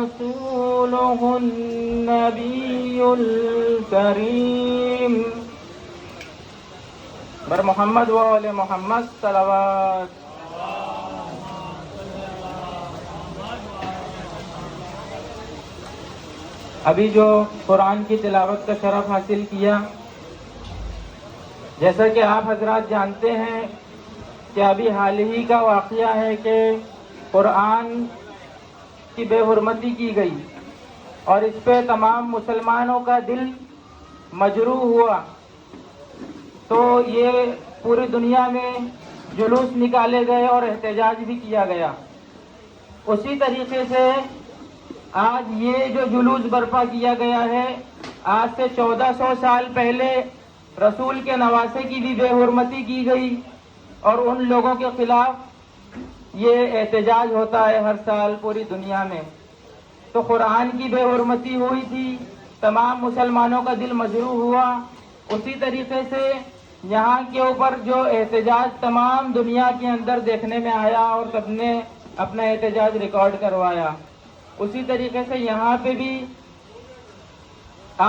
ورسوله النبي الكريم بر محمد وآل محمد صلوات. ابھی جو قرآن کی تلاوت کا شرف حاصل کیا، جیسا کہ آپ حضرات جانتے ہیں کہ ابھی حال ہی کا واقعہ ہے کہ قرآن کی بے حرمتی کی گئی اور اس پہ تمام مسلمانوں کا دل مجروح ہوا، تو یہ پوری دنیا میں جلوس نکالے گئے اور احتجاج بھی کیا گیا. اسی طریقے سے آج یہ جو جلوس برپا کیا گیا ہے، آج سے 1400 سال پہلے رسول کے نواسے کی بھی بے حرمتی کی گئی اور ان لوگوں کے خلاف یہ احتجاج ہوتا ہے ہر سال پوری دنیا میں. تو قرآن کی بے حرمتی ہوئی تھی، تمام مسلمانوں کا دل مجروح ہوا. اسی طریقے سے یہاں کے اوپر جو احتجاج تمام دنیا کے اندر دیکھنے میں آیا اور سب نے اپنا احتجاج ریکارڈ کروایا. اسی طریقے سے یہاں پہ بھی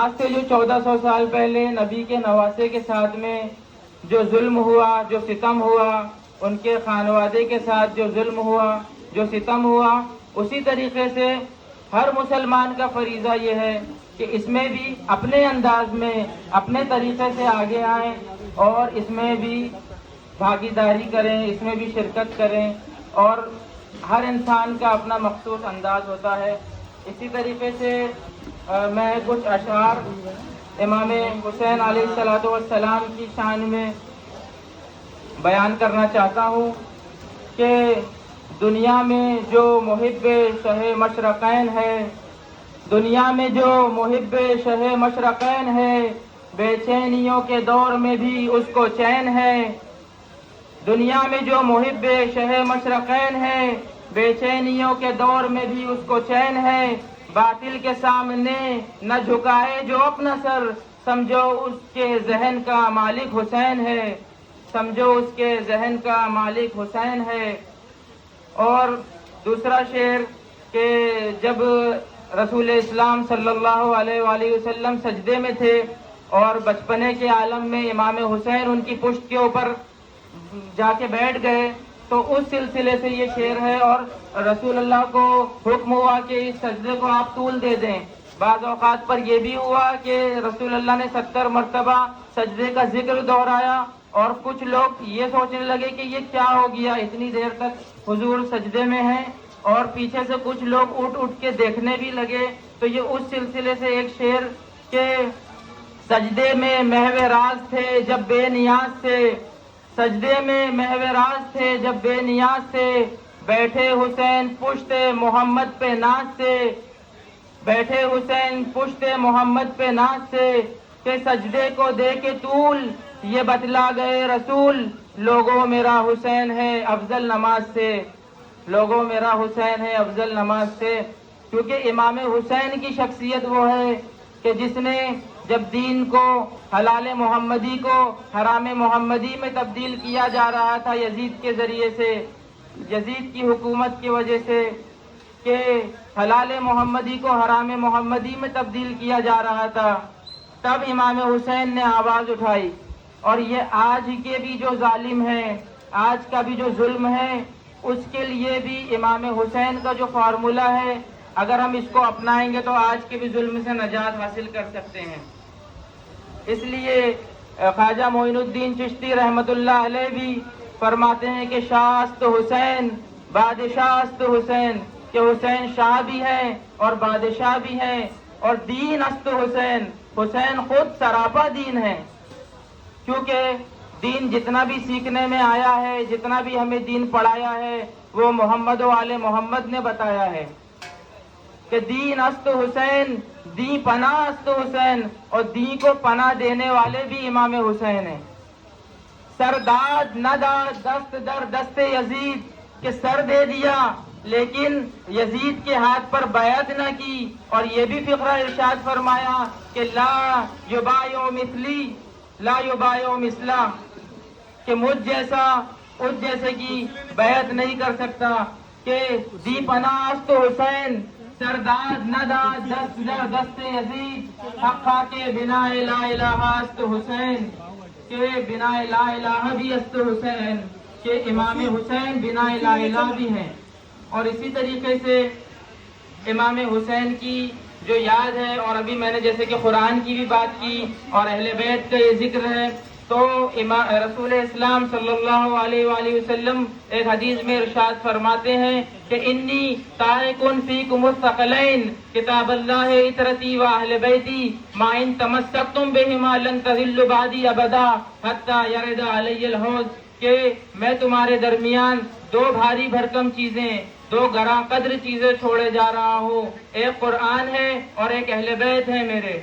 آج سے جو 1400 سال پہلے نبی کے نواسے کے ساتھ میں جو ظلم ہوا، جو ستم ہوا، ان کے خانوادے کے ساتھ جو ظلم ہوا، جو ستم ہوا، اسی طریقے سے ہر مسلمان کا فریضہ یہ ہے کہ اس میں بھی اپنے انداز میں اپنے طریقے سے آگے آئیں اور اس میں بھی بھاگیداری کریں، اس میں بھی شرکت کریں. اور ہر انسان کا اپنا مخصوص انداز ہوتا ہے. اسی طریقے سے میں کچھ اشعار امام حسین علیہ الصلوۃ والسلام کی شان میں بیان کرنا چاہتا ہوں کہ دنیا میں جو محب شہ مشرقین ہے، دنیا میں جو محب شہ مشرقین ہے، بے چینیوں کے دور میں بھی اس کو چین ہے. دنیا میں جو محب شہ مشرقین ہے، بے چینیوں کے دور میں بھی اس کو چین ہے. باطل کے سامنے نہ جھکائے جو اپنا سر، سمجھو اس کے ذہن کا مالک حسین ہے، سمجھو اس کے ذہن کا مالک حسین ہے. اور دوسرا شعر کہ جب رسول اسلام صلی اللہ علیہ وآلہ وسلم سجدے میں تھے اور بچپنے کے عالم میں امام حسین ان کی پشت کے اوپر جا کے بیٹھ گئے، تو اس سلسلے سے یہ شعر ہے. اور رسول اللہ کو حکم ہوا کہ اس سجدے کو آپ طول دے دیں. بعض اوقات پر یہ بھی ہوا کہ رسول اللہ نے 70 مرتبہ سجدے کا ذکر دہرایا اور کچھ لوگ یہ سوچنے لگے کہ یہ کیا ہو گیا، اتنی دیر تک حضور سجدے میں ہیں، اور پیچھے سے کچھ لوگ اٹھ کے دیکھنے بھی لگے. تو یہ اس سلسلے سے ایک شعر کہ سجدے میں محو راز تھے جب بے نیاز تھے، سجدے میں محو راز تھے جب بے نیاز تھے، بیٹھے حسین پشت محمد پہ ناز سے، بیٹھے حسین پشت محمد پہ ناز سے، کہ سجدے کو دے کے طول یہ بتلا گئے رسول، لوگوں میرا حسین ہے افضل نماز سے، لوگوں میرا حسین ہے افضل نماز سے. کیونکہ امام حسین کی شخصیت وہ ہے کہ جس نے جب دین کو، حلال محمدی کو حرام محمدی میں تبدیل کیا جا رہا تھا یزید کے ذریعے سے، یزید کی حکومت کی وجہ سے، کہ حلال محمدی کو حرام محمدی میں تبدیل کیا جا رہا تھا، تب امام حسین نے آواز اٹھائی. اور یہ آج کے بھی جو ظالم ہیں، آج کا بھی جو ظلم ہے، اس کے لیے بھی امام حسین کا جو فارمولہ ہے، اگر ہم اس کو اپنائیں گے تو آج کے بھی ظلم سے نجات حاصل کر سکتے ہیں. اس لیے خواجہ معین الدین چشتی رحمت اللہ علیہ بھی فرماتے ہیں کہ شاست حسین بادشاہست حسین، کہ حسین شاہ بھی ہیں اور بادشاہ بھی ہیں. اور دین است حسین، حسین خود سراپا دین ہے. کیونکہ دین جتنا بھی سیکھنے میں آیا ہے، جتنا بھی ہمیں دین پڑھایا ہے، وہ محمد و آل محمد نے بتایا ہے کہ دین است حسین، دین پناہ است حسین، اور دین کو پناہ دینے والے بھی امام حسین ہیں. سرداد نہ داد دست در دست یزید، کہ سر دے دیا لیکن یزید کے ہاتھ پر بیعت نہ کی. اور یہ بھی فقرہ ارشاد فرمایا کہ لا یبایع مثلی لا یبایع مثلا، کہ مجھ جیسا اس جیسے کی بیعت نہیں کر سکتا. کہ دی پناہ است حسین، سرداد نداد دست یزید حقا کے بنا لا الہ است حسین کہ بنا لا الہ بھی است حسین کہ امام حسین بنا لا الہ بھی ہیں. اور اسی طریقے سے امام حسین کی جو یاد ہے، اور ابھی میں نے جیسے کہ قرآن کی بھی بات کی اور اہل بیت کا یہ ذکر ہے، تو رسول اسلام صلی اللہ علیہ وآلہ وسلم ایک حدیث میں ارشاد فرماتے ہیں کہ انی تارک فیکم الثقلین کتاب اللہ عترتی و اہل بیتی ما ان تمسکتم بہما لن تضلوا بعدی ابدا حتی یرد علی الحوض، کہ میں تمہارے درمیان دو بھاری بھرکم چیزیں، دو گراں قدر چیزیں چھوڑے جا رہا ہوں، ایک قرآن ہے اور ایک اہل بیت ہے میرے.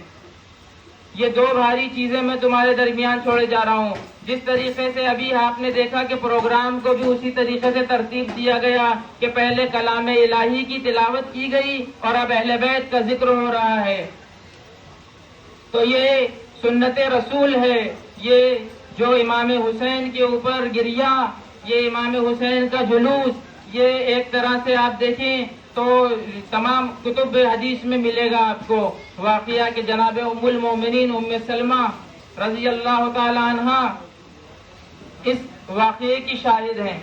یہ دو بھاری چیزیں میں تمہارے درمیان چھوڑے جا رہا ہوں. جس طریقے سے ابھی آپ نے دیکھا کہ پروگرام کو بھی اسی طریقے سے ترتیب دیا گیا کہ پہلے کلام الہی کی تلاوت کی گئی اور اب اہل بیت کا ذکر ہو رہا ہے. تو یہ سنت رسول ہے. یہ جو امام حسین کے اوپر گریا، یہ امام حسین کا جلوس، یہ ایک طرح سے آپ دیکھیں تو تمام کتب حدیث میں ملے گا آپ کو واقعہ کہ جناب ام المومنین ام سلمہ رضی اللہ تعالی عنہ اس واقعے کی شاہد ہیں.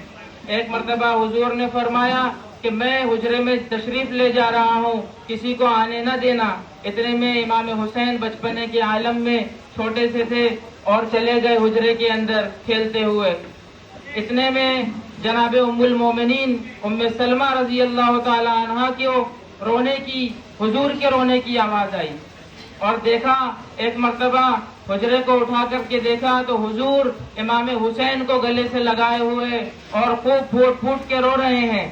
ایک مرتبہ حضور نے فرمایا کہ میں حجرے میں تشریف لے جا رہا ہوں، کسی کو آنے نہ دینا. اتنے میں امام حسین بچپنے کے عالم میں چھوٹے سے تھے اور چلے گئے حجرے کے اندر کھیلتے ہوئے. اتنے میں جناب ام المومنین ام سلمہ رضی اللہ تعالی عنہ کو رونے کی، حضور کے رونے کی آواز آئی اور دیکھا، ایک مرتبہ حجرے کو اٹھا کر کے دیکھا تو حضور امام حسین کو گلے سے لگائے ہوئے اور خوب پھوٹ پھوٹ کے رو رہے ہیں.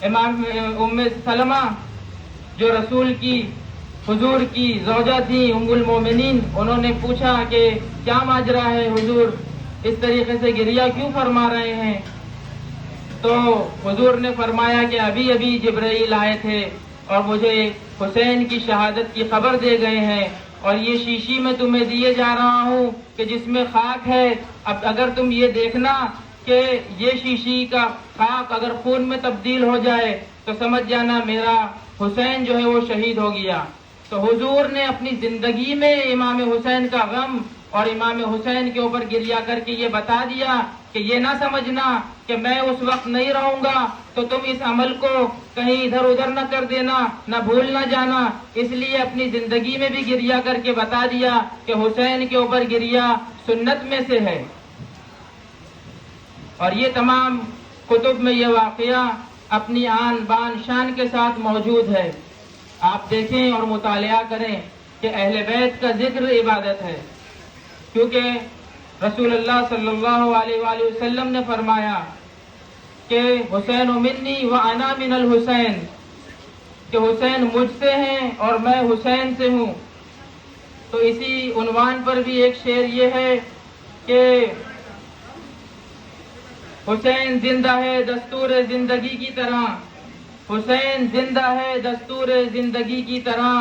امام ام سلمہ جو رسول کی حضور کی زوجہ تھی ام المومنین، انہوں نے پوچھا کہ کیا ماجرا ہے حضور، اس طریقے سے گریہ کیوں فرما رہے ہیں؟ تو حضور نے فرمایا کہ ابھی ابھی جبرائیل آئے تھے اور مجھے حسین کی شہادت کی خبر دے گئے ہیں، اور یہ شیشی میں تمہیں دیے جا رہا ہوں کہ جس میں خاک ہے. اب اگر تم یہ دیکھنا کہ یہ شیشی کا خاک اگر خون میں تبدیل ہو جائے تو سمجھ جانا میرا حسین جو ہے وہ شہید ہو گیا. تو حضور نے اپنی زندگی میں امام حسین کا غم اور امام حسین کے اوپر گریہ کر کے یہ بتا دیا کہ یہ نہ سمجھنا کہ میں اس وقت نہیں رہوں گا تو تم اس عمل کو کہیں ادھر ادھر نہ کر دینا، نہ بھول نہ جانا. اس لیے اپنی زندگی میں بھی گریہ کر کے بتا دیا کہ حسین کے اوپر گریہ سنت میں سے ہے. اور یہ تمام کتب میں یہ واقعہ اپنی آن بان شان کے ساتھ موجود ہے. آپ دیکھیں اور مطالعہ کریں کہ اہل بیت کا ذکر عبادت ہے، کیونکہ رسول اللہ صلی اللہ علیہ وآلہ وسلم نے فرمایا کہ حسین منی و انا من الحسین، کہ حسین مجھ سے ہیں اور میں حسین سے ہوں. تو اسی عنوان پر بھی ایک شعر یہ ہے کہ حسین زندہ ہے دستور زندگی کی طرح، حسین زندہ ہے دستور زندگی کی طرح،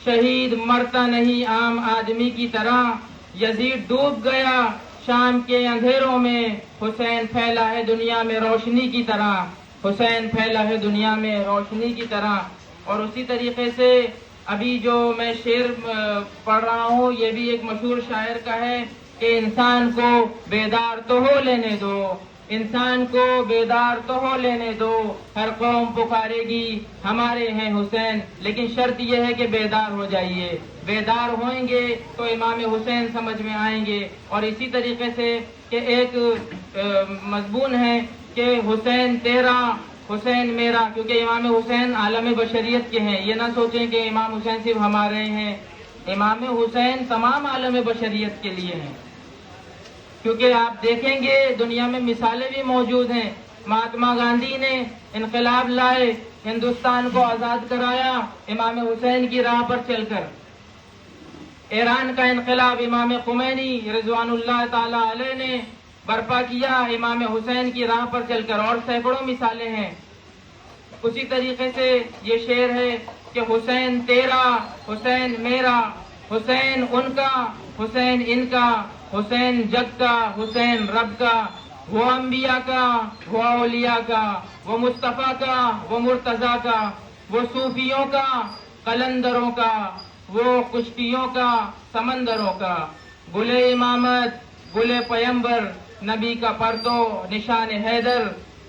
شہید مرتا نہیں عام آدمی کی طرح. یزید ڈوب گیا شام کے اندھیروں میں، حسین پھیلا ہے دنیا میں روشنی کی طرح، حسین پھیلا ہے دنیا میں روشنی کی طرح. اور اسی طریقے سے ابھی جو میں شعر پڑھ رہا ہوں یہ بھی ایک مشہور شاعر کا ہے کہ انسان کو بیدار تو ہو لینے دو، انسان کو بیدار تو ہو لینے دو، ہر قوم پکارے گی ہمارے ہیں حسین، لیکن شرط یہ ہے کہ بیدار ہو جائیے. بیدار ہوئیں گے تو امام حسین سمجھ میں آئیں گے. اور اسی طریقے سے کہ ایک مضمون ہے کہ حسین تیرا حسین میرا، کیونکہ امام حسین عالم بشریت کے ہیں. یہ نہ سوچیں کہ امام حسین صرف ہمارے ہیں، امام حسین تمام عالم بشریت کے لیے ہیں. کیونکہ آپ دیکھیں گے دنیا میں مثالیں بھی موجود ہیں. مہاتما گاندھی نے انقلاب لائے، ہندوستان کو آزاد کرایا امام حسین کی راہ پر چل کر. ایران کا انقلاب امام خمینی رضوان اللہ تعالی علیہ نے برپا کیا امام حسین کی راہ پر چل کر، اور سینکڑوں مثالیں ہیں. اسی طریقے سے یہ شعر ہے کہ حسین تیرا حسین میرا، حسین ان کا حسین ان کا، حسین جگ کا حسین رب کا، وہ انبیاء کا وہ اولیاء کا، وہ مصطفیٰ کا وہ مرتضیٰ کا. وہ صوفیوں کا قلندروں کا، وہ کشتیوں کا سمندروں کا، گلے امامت گلے پیمبر، نبی کا پرتو نشان حیدر،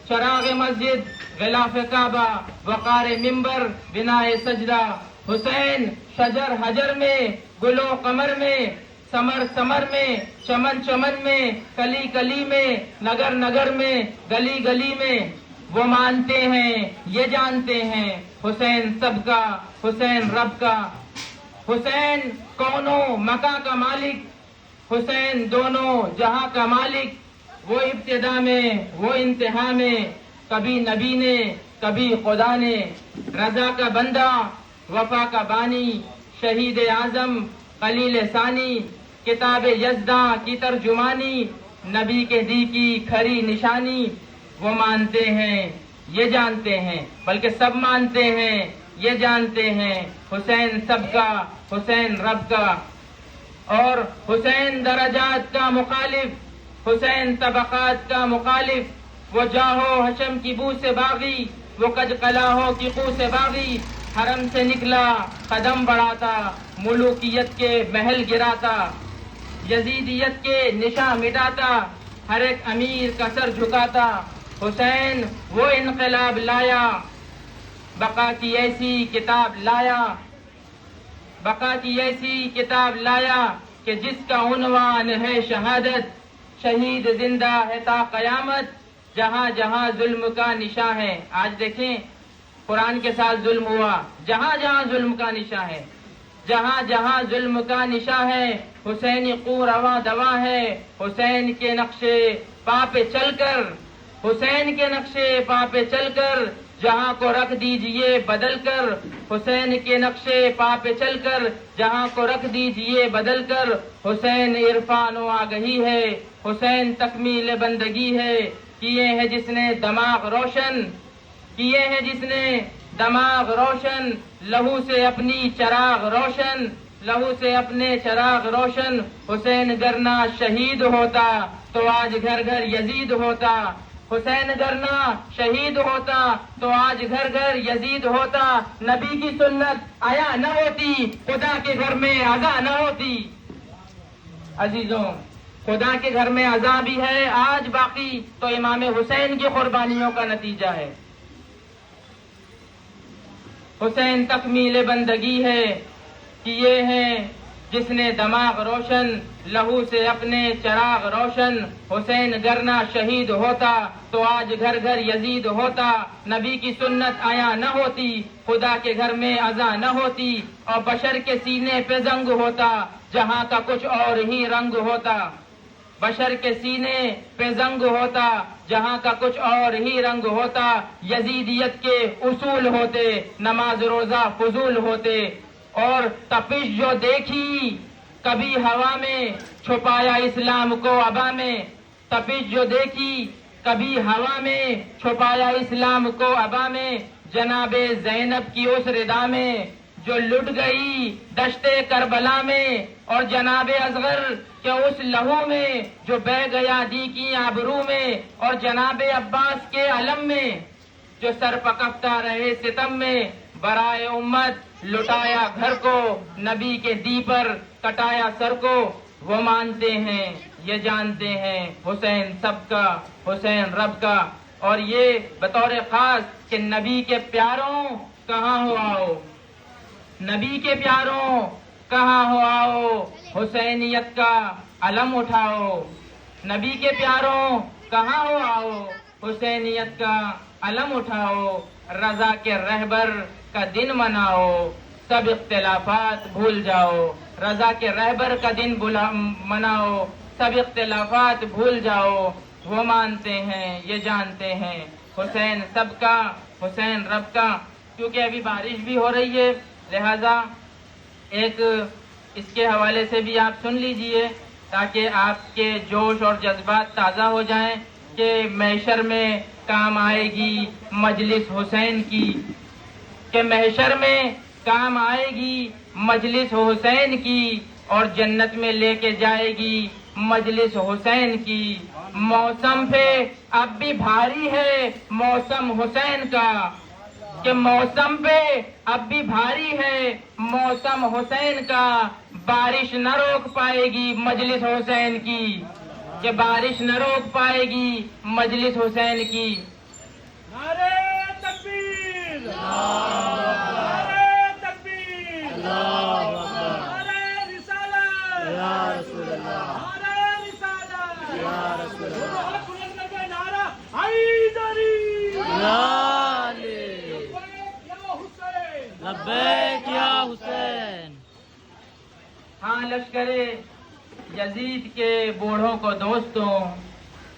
چراغ مسجد غلاف کعبہ، وقار ممبر بنائے سجدہ، حسین شجر حجر میں، گلو قمر میں، سمر سمر میں، چمن چمن میں، کلی کلی میں، نگر نگر میں، گلی گلی میں، وہ مانتے ہیں یہ جانتے ہیں حسین سب کا، حسین رب کا، حسین کونوں مکہ کا مالک، حسین دونوں جہاں کا مالک، وہ ابتدا میں وہ انتہا میں، کبھی نبی نے کبھی خدا نے، رضا کا بندہ وفا کا بانی، شہید اعظم خلیل ثانی، کتاب یزداں کی ترجمانی، نبی کے دی کی کھری نشانی، وہ مانتے ہیں یہ جانتے ہیں، بلکہ سب مانتے ہیں یہ جانتے ہیں حسین سب کا، حسین رب کا، اور حسین درجات کا مخالف، حسین طبقات کا مخالف، وہ جاہو حشم کی بو سے باغی، وہ کج قلاہوں کی قو سے باغی، حرم سے نکلا قدم بڑھاتا، ملوکیت کے محل گراتا، یزیدیت کے نشاں مٹاتا، ہر ایک امیر کا سر جھکاتا، حسین وہ انقلاب لایا، بقا کی ایسی کتاب لایا، بقا کی ایسی کتاب لایا کہ جس کا عنوان ہے شہادت، شہید زندہ ہے تا قیامت، جہاں جہاں ظلم کا نشاں ہے۔ آج دیکھیں قرآن کے ساتھ ظلم ہوا، جہاں جہاں ظلم کا نشاں ہے، جہاں جہاں ظلم کا نشاں ہے، حسینی خون رواں دواں ہے، حسین کے نقشے پا پہ چل کر، حسین کے نقشے پا پہ چل کر، جہاں کو رکھ دیجئے بدل کر، حسین کے نقشے پا پہ چل کر، جہاں کو رکھ دیجئے بدل کر، حسین عرفان و آگہی ہے، حسین تکمیل بندگی ہے، کیے ہیں جس نے دماغ روشن، کیے ہیں جس نے دماغ روشن، لہو سے اپنی چراغ روشن، لہو سے اپنے چراغ روشن، حسین گرنا شہید ہوتا تو آج گھر گھر یزید ہوتا، حسین گرنا شہید ہوتا تو آج گھر گھر یزید ہوتا، نبی کی سنت آیا نہ ہوتی، خدا کے گھر میں اذان نہ ہوتی۔ عزیزوں، خدا کے گھر میں اذان بھی ہے آج باقی تو امام حسین کی قربانیوں کا نتیجہ ہے۔ حسین تکمیل بندگی ہے، کیے ہیں جس نے دماغ روشن، لہو سے اپنے چراغ روشن، حسین گرنا شہید ہوتا تو آج گھر گھر یزید ہوتا، نبی کی سنت آیا نہ ہوتی، خدا کے گھر میں اذان نہ ہوتی، اور بشر کے سینے پہ زنگ ہوتا، جہاں کا کچھ اور ہی رنگ ہوتا، بشر کے سینے پہ زنگ ہوتا، جہاں کا کچھ اور ہی رنگ ہوتا، یزیدیت کے اصول ہوتے، نماز روزہ فضول ہوتے، اور تپش جو دیکھی کبھی ہوا میں، چھپایا اسلام کو عبا میں، تپش جو دیکھی کبھی ہوا میں، چھپایا اسلام کو عبا میں، جناب زینب کی اس ردا میں جو لٹ گئی دشت کربلا میں، اور جناب اصغر کے اس لہو میں جو بہہ گیا دی کی آبرو میں، اور جناب عباس کے علم میں جو سر پکڑتا رہے ستم میں، برائے امت لٹایا گھر کو، نبی کے دی پر کٹایا سر کو، وہ مانتے ہیں یہ جانتے ہیں حسین سب کا، حسین رب کا، اور یہ بطور خاص کہ نبی کے پیاروں کہاں ہو آؤ، نبی کے پیاروں کہاں ہو آؤ، حسینیت کا علم اٹھاؤ، نبی کے پیاروں کہاں ہو آؤ، حسینیت کا علم اٹھاؤ، رضا کے رہبر کا دن مناؤ، سب اختلافات بھول جاؤ، رضا کے رہبر کا دن مناؤ، سب اختلافات بھول جاؤ، وہ مانتے ہیں یہ جانتے ہیں حسین سب کا، حسین رب کا۔ کیونکہ ابھی بارش بھی ہو رہی ہے لہذا ایک اس کے حوالے سے بھی آپ سن لیجئے تاکہ آپ کے جوش اور جذبات تازہ ہو جائیں کہ محشر میں کام آئے گی مجلس حسین کی، کہ محشر میں کام آئے گی مجلس حسین کی، اور جنت میں لے کے جائے گی مجلس حسین کی۔ موسم پہ اب بھی بھاری ہے موسم حسین کا، کہ موسم پہ اب بھی بھاری ہے موسم حسین کا، بارش نہ روک پائے گی مجلس حسین کی، کہ بارش نہ روک پائے گی مجلس حسین کی۔ نعرہ تکبیر، نعرہ تکبیر، نعرہ رسالت، نعرہ رسالت، نعرہ حیدری، لبیک یا حسین۔ ہاں لشکر یزید کے بوڑھوں کو دوستوں،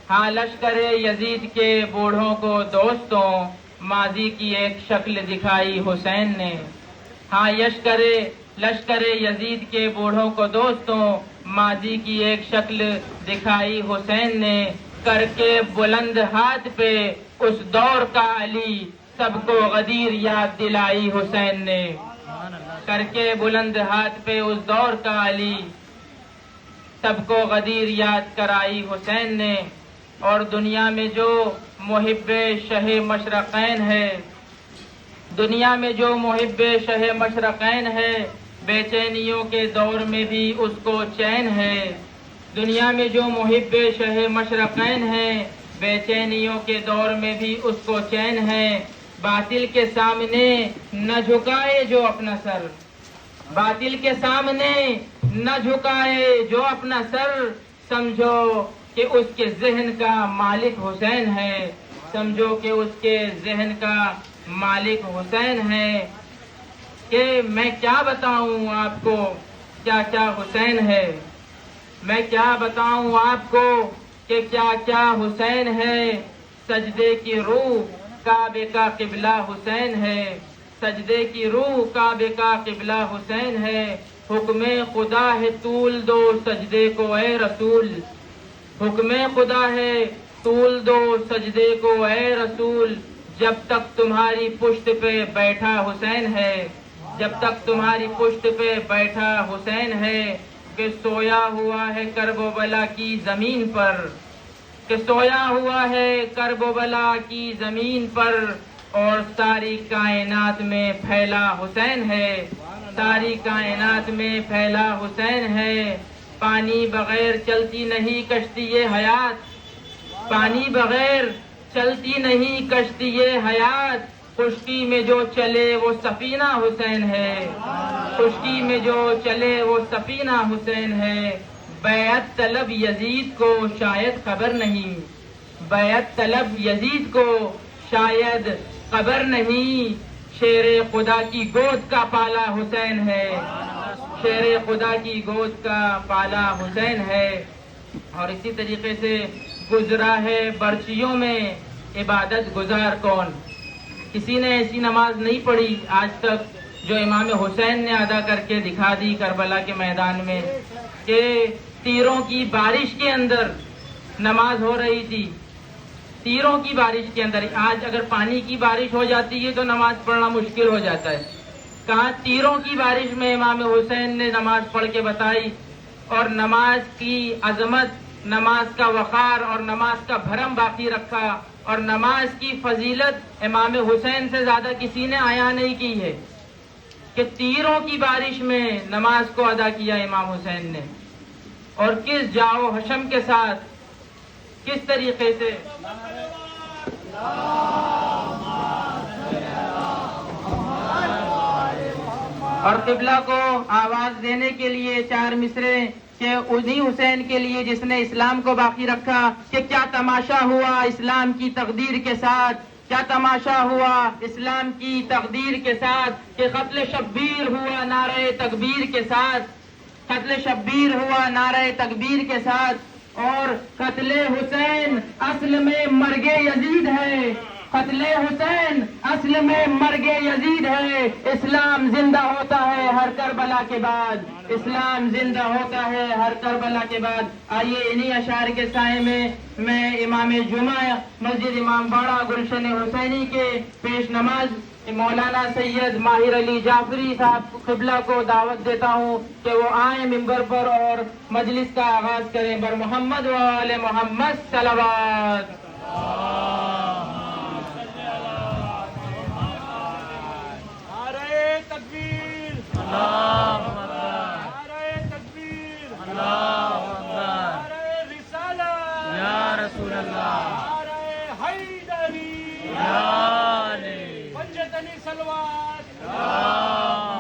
ہاں لشکر یزید کے بوڑھوں کو دوستوں، ماضی کی ایک شکل دکھائی حسین نے۔ ہاں لشکر یزید کے بوڑھوں کو دوستوں، ماضی کی ایک شکل دکھائی حسین نے، کر کے بلند ہاتھ پہ اس دور کا علی، سب کو غدیر یاد دلائی حسین نے، کر کے بلند ہاتھ پہ اس دور کا علی، سب کو غدیر یاد کرائی حسین نے۔ اور دنیا میں جو محب شہ مشرقین ہے، دنیا میں جو محب شہ مشرقین ہے، بے چینیوں کے دور میں بھی اس کو چین ہے۔ دنیا میں جو محب شہ مشرقین ہے، بے چینیوں کے دور میں بھی اس کو چین ہے۔ باطل کے سامنے نہ جھکائے جو اپنا سر، باطل کے سامنے نہ جھکائے جو اپنا سر، سمجھو کہ اس کے ذہن کا مالک حسین ہے، سمجھو کہ اس کے ذہن کا مالک حسین ہے۔ کہ میں کیا بتاؤں آپ کو کیا کیا حسین ہے، میں کیا بتاؤں آپ کو کہ کیا کیا حسین ہے۔ سجدے کی روح کعبے کا قبلہ حسین ہے، سجدے کی روح کعبے کا قبلہ حسین ہے۔ حکم خدا ہے طول دو سجدے کو اے رسول، حکم خدا ہے طول دو سجدے کو اے رسول، جب تک تمہاری پشت پہ بیٹھا حسین ہے، جب تک تمہاری پشت پہ بیٹھا حسین ہے۔ کہ سویا ہوا ہے کرب و بلا کی زمین پر، کہ سویا ہوا ہے کرب و بلا کی زمین پر، اور ساری کائنات میں پھیلا حسین ہے، ساری کائنات میں پھیلا حسین ہے۔ پانی بغیر چلتی نہیں کشتی حیات، پانی بغیر چلتی نہیں کشتی حیات، خشکی میں جو چلے وہ سفینہ حسین ہے، خشکی میں جو چلے وہ سفینہ حسین ہے۔ بیعت طلب یزید کو شاید خبر نہیں، بیعت طلب یزید کو شاید خبر نہیں، شیر خدا کی گود کا پالا حسین ہے، شیر خدا کی گود کا پالا حسین ہے۔ اور اسی طریقے سے گزرا ہے برچیوں میں عبادت گزار کون، کسی نے ایسی نماز نہیں پڑھی آج تک جو امام حسین نے ادا کر کے دکھا دی کربلا کے میدان میں، کہ تیروں کی بارش کے اندر نماز ہو رہی تھی، تیروں کی بارش کے اندر۔ آج اگر پانی کی بارش ہو جاتی ہے تو نماز پڑھنا مشکل ہو جاتا ہے، کہاں تیروں کی بارش میں امام حسین نے نماز پڑھ کے بتائی، اور نماز کی عظمت، نماز کا وقار اور نماز کا بھرم باقی رکھا، اور نماز کی فضیلت امام حسین سے زیادہ کسی نے عیاں نہیں کی ہے، کہ تیروں کی بارش میں نماز کو ادا کیا امام حسین نے، اور کس جاؤ حشم کے ساتھ، کس طریقے سے۔ اور قبلہ کو آواز دینے کے لیے چار مصرے کہ انہی حسین کے لیے جس نے اسلام کو باقی رکھا، کہ کیا تماشا ہوا اسلام کی تقدیر کے ساتھ، کیا تماشا ہوا اسلام کی تقدیر کے ساتھ، کہ قتل شبیر ہوا نعرہ تکبیر کے ساتھ، قتل شبیر ہوا نعرہ تکبیر کے ساتھ۔ اور قتل حسین اصل میں مرگ یزید ہے، قتل حسین اصل میں مرگ یزید ہے۔ اسلام زندہ ہوتا ہے ہر کربلا کے بعد، اسلام زندہ ہوتا ہے ہر کربلا کے بعد۔ آئیے انہی اشعار کے سائے میں امام جمعہ مسجد امام باڑہ گلشن حسینی کے پیش نماز مولانا سید ماہر علی جعفری صاحب قبلہ کو دعوت دیتا ہوں کہ وہ آئیں ممبر پر اور مجلس کا آغاز کریں۔ بر محمد و آل محمد صلوات۔ حیدری یا علی پنجتنی سلوات یا